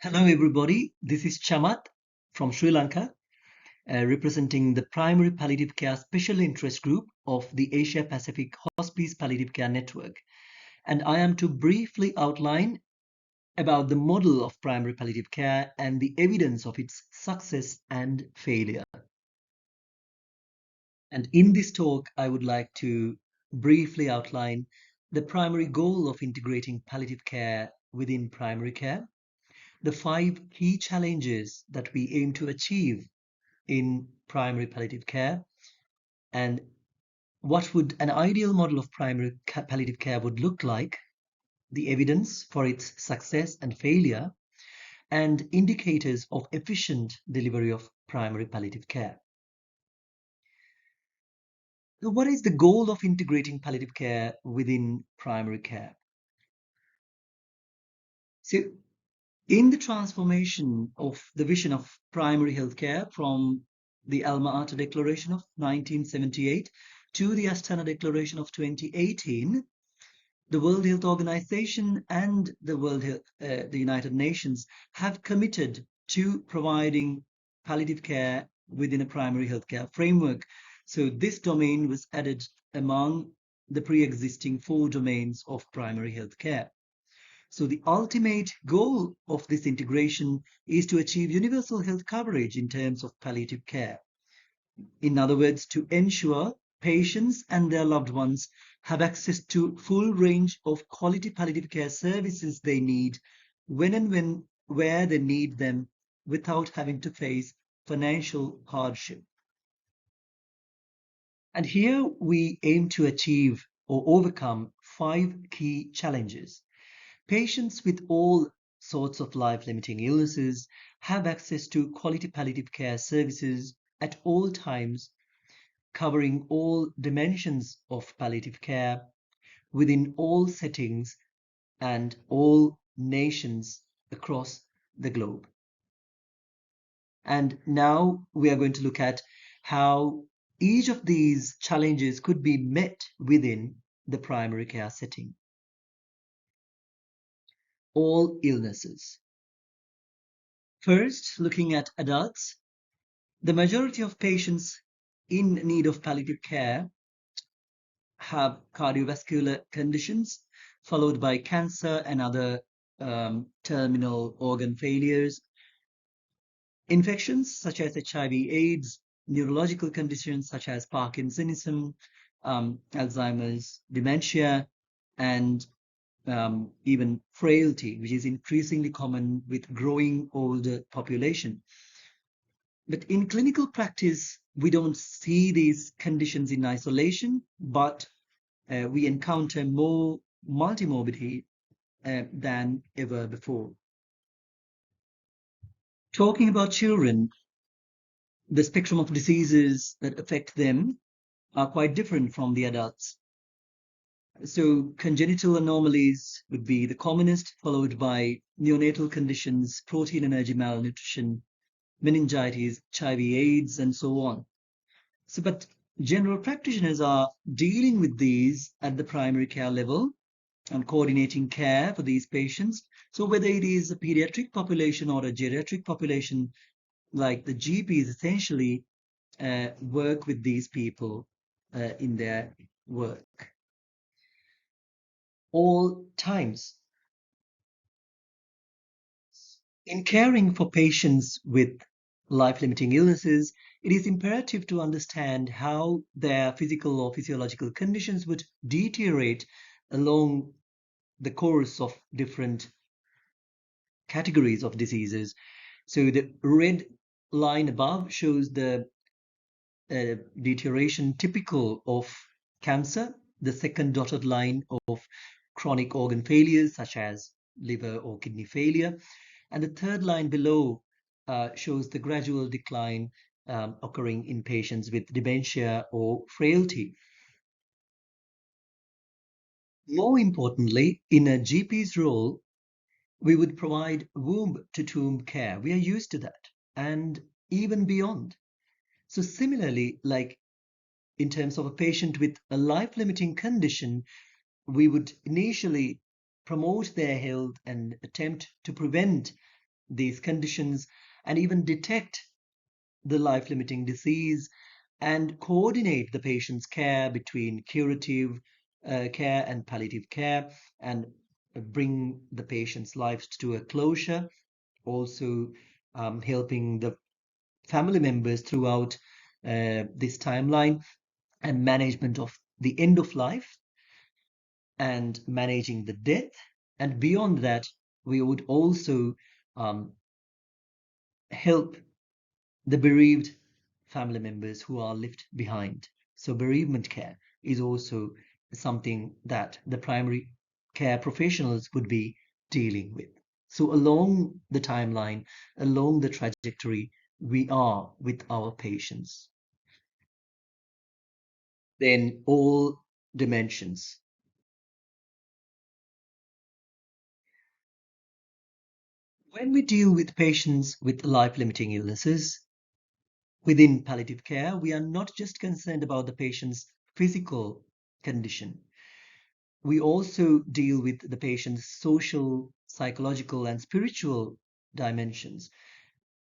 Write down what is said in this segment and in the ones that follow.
Hello, everybody. This is Chamath from Sri Lanka, representing the Primary Palliative Care Special Interest Group of the Asia Pacific Hospice Palliative Care Network. And I am to briefly outline about the model of primary palliative care and the evidence of its success and failure. And in this talk, I would like to briefly outline the primary goal of integrating palliative care within primary care, the 5 key challenges that we aim to achieve in primary palliative care, and what would an ideal model of primary palliative care would look like, the evidence for its success and failure, and indicators of efficient delivery of primary palliative care. So what is the goal of integrating palliative care within primary care? So in the transformation of the vision of primary healthcare from the Alma Ata Declaration of 1978 to the Astana Declaration of 2018, the World Health Organization and the United Nations have committed to providing palliative care within a primary healthcare framework. So this domain was added among the pre-existing 4 domains of primary healthcare. So the ultimate goal of this integration is to achieve universal health coverage in terms of palliative care. In other words, to ensure patients and their loved ones have access to full range of quality palliative care services they need where they need them without having to face financial hardship. And here we aim to achieve or overcome 5 key challenges. Patients with all sorts of life-limiting illnesses have access to quality palliative care services at all times, covering all dimensions of palliative care within all settings and all nations across the globe. And now we are going to look at how each of these challenges could be met within the primary care setting. All illnesses. First, looking at adults, the majority of patients in need of palliative care have cardiovascular conditions, followed by cancer and other terminal organ failures, infections such as HIV/AIDS, neurological conditions such as Parkinsonism, Alzheimer's, dementia, and even frailty, which is increasingly common with growing older population. But in clinical practice, we don't see these conditions in isolation, but we encounter more multimorbidity than ever before. Talking about children, the spectrum of diseases that affect them are quite different from the adults. So congenital anomalies would be the commonest, followed by neonatal conditions, protein energy malnutrition, meningitis, HIV/AIDS, and so on. So, but general practitioners are dealing with these at the primary care level and coordinating care for these patients. So whether it is a pediatric population or a geriatric population, like the GPs essentially work with these people in their work. All times. In caring for patients with life-limiting illnesses, it is imperative to understand how their physical or physiological conditions would deteriorate along the course of different categories of diseases. So the red line above shows the deterioration typical of cancer, the second dotted line of chronic organ failures such as liver or kidney failure, and the third line below shows the gradual decline occurring in patients with dementia or frailty. More importantly, in a GP's role, we would provide womb-to-tomb care. We are used to that, and even beyond. So similarly, like in terms of a patient with a life-limiting condition, we would initially promote their health and attempt to prevent these conditions and even detect the life-limiting disease and coordinate the patient's care between curative care and palliative care and bring the patient's lives to a closure, also helping the family members throughout this timeline and management of the end of life and managing the death. And beyond that, we would also um, help the bereaved family members who are left behind. So, bereavement care is also something that the primary care professionals would be dealing with. So, along the timeline, along the trajectory, we are with our patients. Then, all dimensions. When we deal with patients with life limiting illnesses, within palliative care, we are not just concerned about the patient's physical condition. We also deal with the patient's social, psychological, and spiritual dimensions.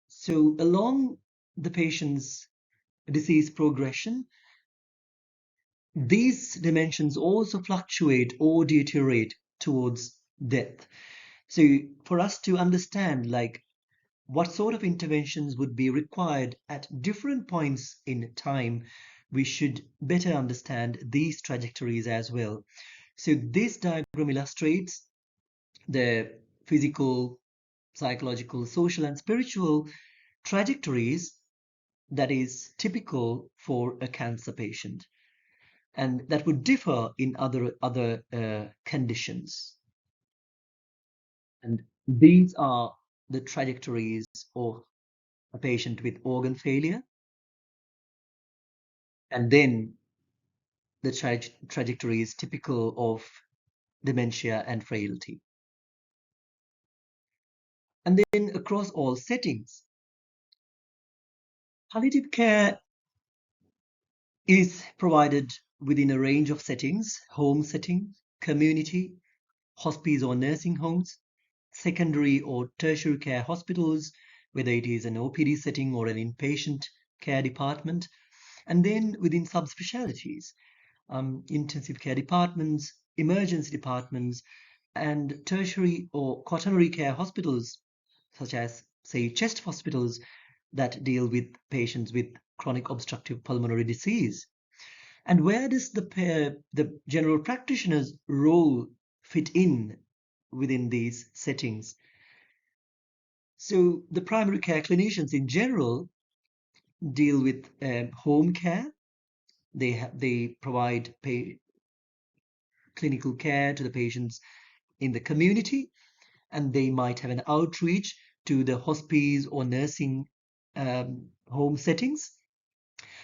So, along the patient's disease progression, these dimensions also fluctuate or deteriorate towards death. So, for us to understand, like, what sort of interventions would be required at different points in time, we should better understand these trajectories as well. So this diagram illustrates the physical, psychological, social, and spiritual trajectories that is typical for a cancer patient, and that would differ in other conditions. And these are the trajectories of a patient with organ failure, and then the trajectory is typical of dementia and frailty. And then across all settings, palliative care is provided within a range of settings: home setting, community, hospice or nursing homes, secondary or tertiary care hospitals, whether it is an OPD setting or an inpatient care department, and then within subspecialties, intensive care departments, emergency departments, and tertiary or quaternary care hospitals, such as, say, chest hospitals that deal with patients with chronic obstructive pulmonary disease. And where does the general practitioner's role fit in within these settings? So the primary care clinicians in general deal with home care. They provide clinical care to the patients in the community, and they might have an outreach to the hospice or nursing home settings.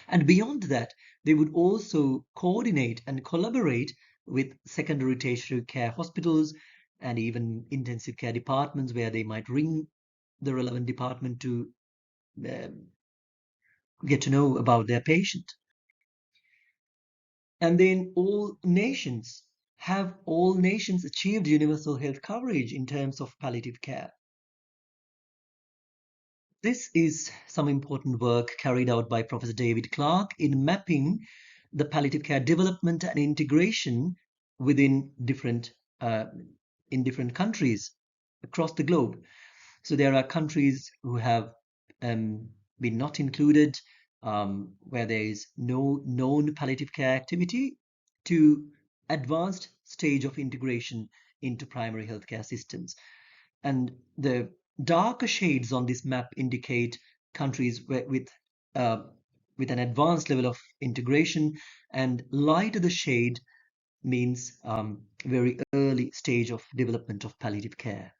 And beyond that, they would also coordinate and collaborate with secondary tertiary care hospitals and even intensive care departments, where they might ring the relevant department to um, get to know about their patient. And then all nations achieved universal health coverage in terms of palliative care? This is some important work carried out by Professor David Clark in mapping the palliative care development and integration within uh, different countries across the globe. So there are countries who have um, been not included, where there is no known palliative care activity, to advanced stage of integration into primary healthcare systems. And the darker shades on this map indicate countries uh, with an advanced level of integration, and lighter the shade means very early stage of development of palliative care.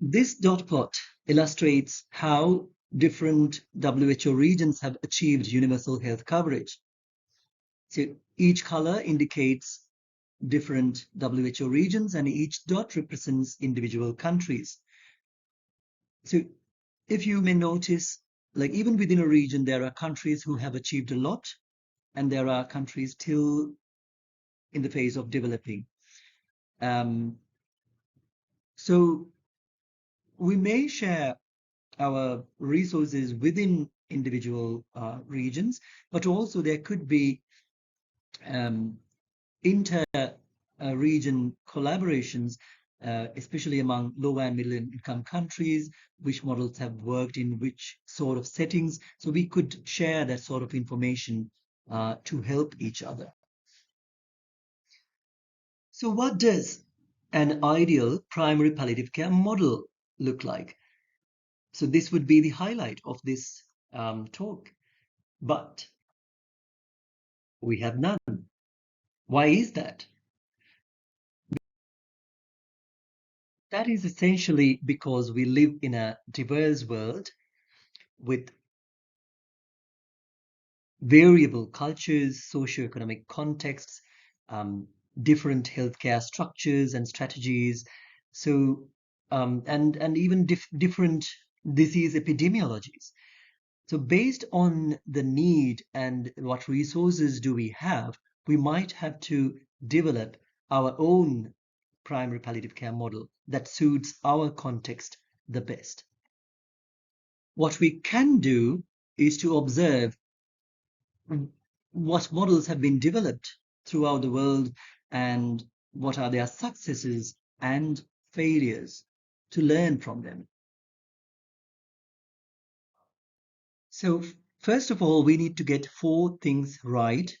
This dot plot illustrates how different WHO regions have achieved universal health coverage. So each color indicates different WHO regions, and each dot represents individual countries. So if you may notice, like even within a region, there are countries who have achieved a lot, and there are countries still in the phase of developing. Um, so we may share our resources within individual regions, but also there could be um, inter-region collaborations, especially among low and middle income countries, which models have worked in which sort of settings. So we could share that sort of information to help each other. So what does an ideal primary palliative care model look like? So this would be the highlight of this talk, but we have none. Why is that? That is essentially because we live in a diverse world with variable cultures, socioeconomic contexts, um, different healthcare structures and strategies. So, and even different disease epidemiologies. So, based on the need and what resources do we have, we might have to develop our own primary palliative care model that suits our context the best. What we can do is to observe what models have been developed throughout the world and what are their successes and failures to learn from them. So, first of all, we need to get four things right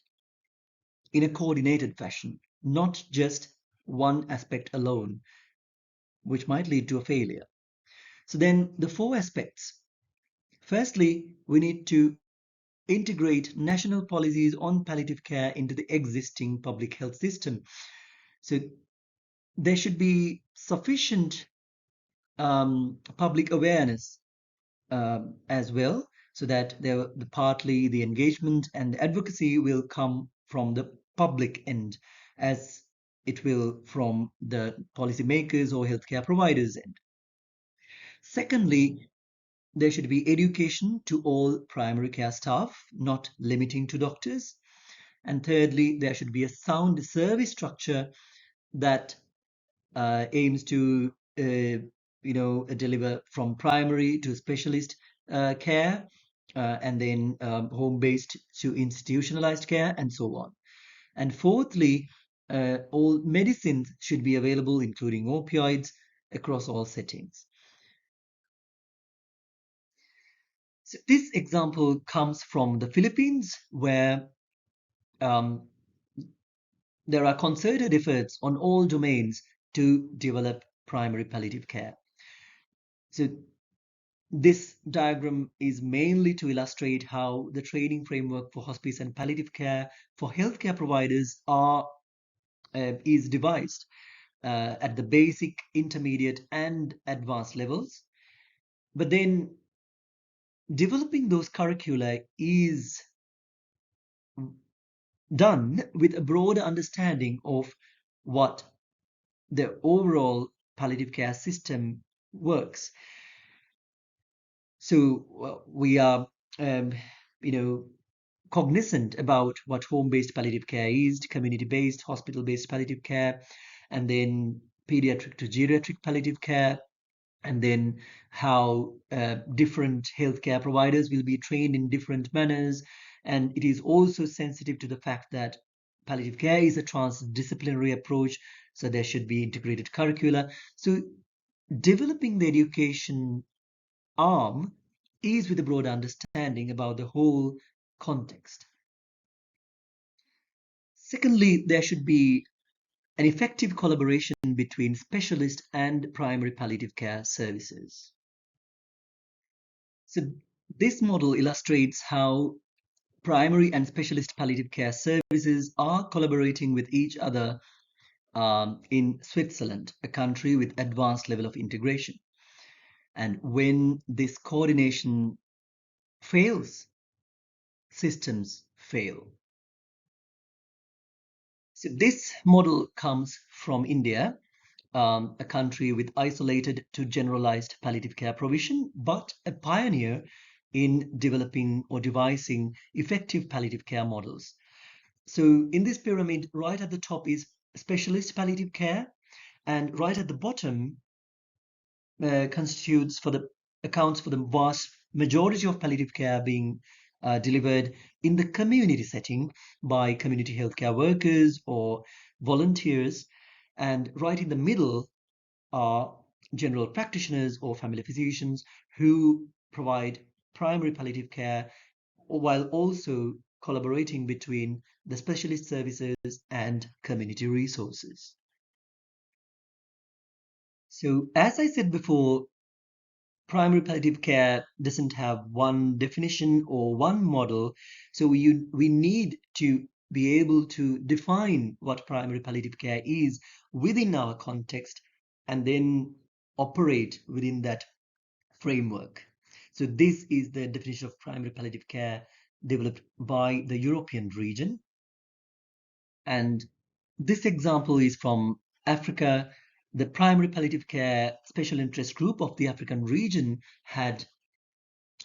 in a coordinated fashion, not just one aspect alone, which might lead to a failure. So, then the four aspects. Firstly, we need to integrate national policies on palliative care into the existing public health system. So there should be sufficient public awareness as well, so that partly the engagement and advocacy will come from the public end, as it will from the policymakers or healthcare providers end. Secondly, there should be education to all primary care staff, not limiting to doctors. And thirdly, there should be a sound service structure that aims to deliver from primary to specialist care, and then home-based to institutionalized care, and so on. And fourthly, all medicines should be available, including opioids, across all settings. So this example comes from the Philippines, where um, there are concerted efforts on all domains to develop primary palliative care. So this diagram is mainly to illustrate how the training framework for hospice and palliative care for healthcare providers is devised at the basic, intermediate, and advanced levels. But then developing those curricula is done with a broader understanding of what the overall palliative care system works. So we are, um, you know, cognizant about what home-based palliative care is, community-based, hospital-based palliative care, and then pediatric to geriatric palliative care, and then how different healthcare providers will be trained in different manners. And it is also sensitive to the fact that palliative care is a transdisciplinary approach, so there should be integrated curricula. So developing the education arm is with a broad understanding about the whole context. Secondly, there should be an effective collaboration between specialist and primary palliative care services. So this model illustrates how primary and specialist palliative care services are collaborating with each other in Switzerland, a country with advanced level of integration. And when this coordination fails, systems fail. So this model comes from India, a country with isolated to generalized palliative care provision, but a pioneer in developing or devising effective palliative care models. So in this pyramid, right at the top is specialist palliative care, and right at the bottom constitutes for the accounts for the vast majority of palliative care being delivered in the community setting by community healthcare workers or volunteers, and right in the middle are general practitioners or family physicians who provide primary palliative care while also collaborating between the specialist services and community resources. So, as I said before, primary palliative care doesn't have one definition or one model. So, we need to be able to define what primary palliative care is within our context and then operate within that framework. So, this is the definition of primary palliative care developed by the European region. And this example is from Africa. The primary palliative care special interest group of the African region had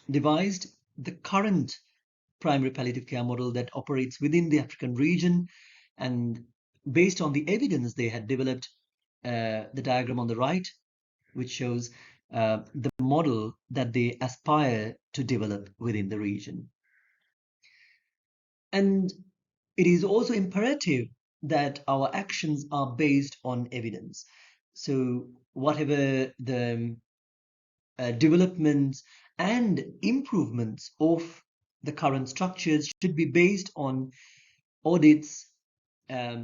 devised the current primary palliative care model that operates within the African region. And based on the evidence, they had developed the diagram on the right, which shows the model that they aspire to develop within the region. And it is also imperative that our actions are based on evidence. So, whatever the developments and improvements of the current structures should be based on audits,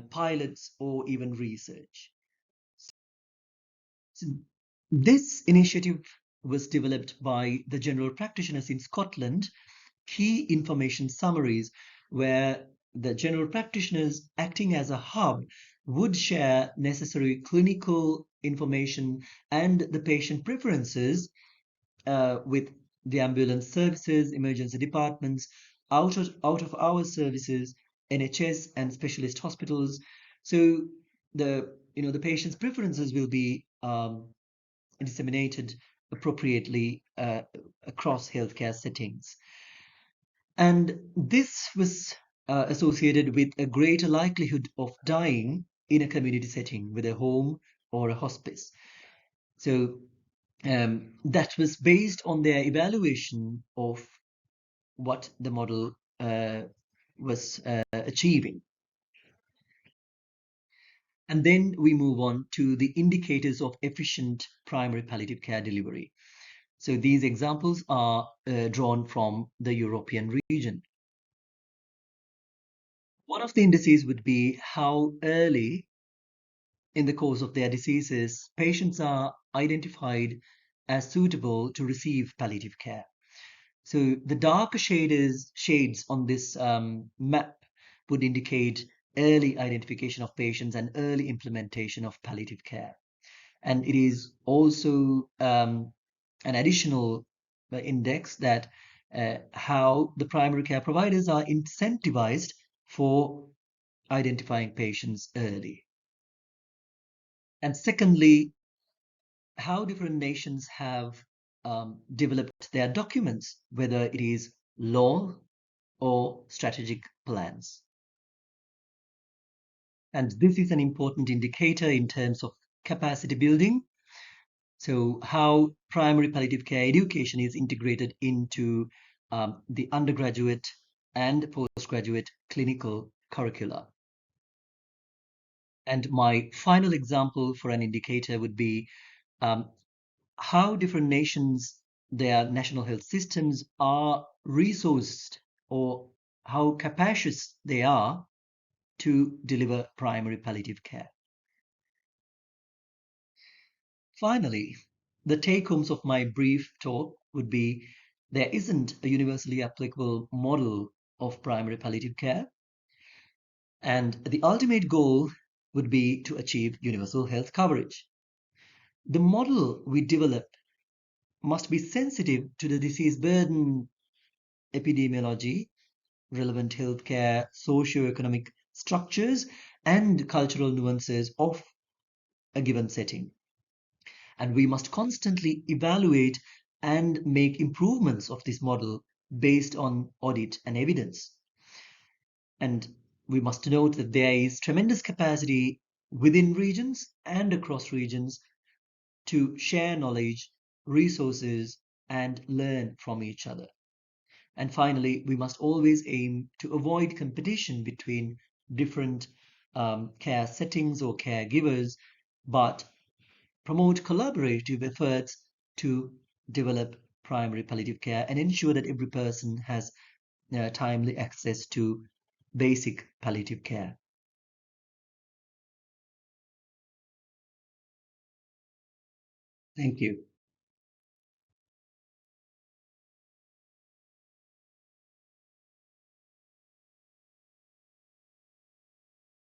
pilots, or even research. So this initiative was developed by the general practitioners in Scotland, key information summaries, where the general practitioners acting as a hub would share necessary clinical information and the patient preferences with the ambulance services, emergency departments, out of our services, NHS and specialist hospitals. So the patient's preferences will be disseminated appropriately across healthcare settings. And this was associated with a greater likelihood of dying in a community setting with a home or a hospice. So that was based on their evaluation of what the model was achieving. And then we move on to the indicators of efficient primary palliative care delivery. So these examples are drawn from the European region. One of the indices would be how early in the course of their diseases patients are identified as suitable to receive palliative care. So the darker shades on this map would indicate early identification of patients and early implementation of palliative care. And it is also an additional index that how the primary care providers are incentivized for identifying patients early. And secondly, how different nations have developed their documents, whether it is law or strategic plans. And this is an important indicator in terms of capacity building. So, how primary palliative care education is integrated into the undergraduate and postgraduate clinical curricula. And my final example for an indicator would be how different nations, their national health systems are resourced or how capacious they are to deliver primary palliative care. Finally, the take homes of my brief talk would be there isn't a universally applicable model of primary palliative care, and the ultimate goal would be to achieve universal health coverage. The model we develop must be sensitive to the disease burden, epidemiology, relevant healthcare, socio-economic structures, and cultural nuances of a given setting. And we must constantly evaluate and make improvements of this model based on audit and evidence. And we must note that there is tremendous capacity within regions and across regions to share knowledge, resources, and learn from each other. And finally, we must always aim to avoid competition between different care settings or caregivers, but promote collaborative efforts to develop primary palliative care and ensure that every person has timely access to basic palliative care. Thank you.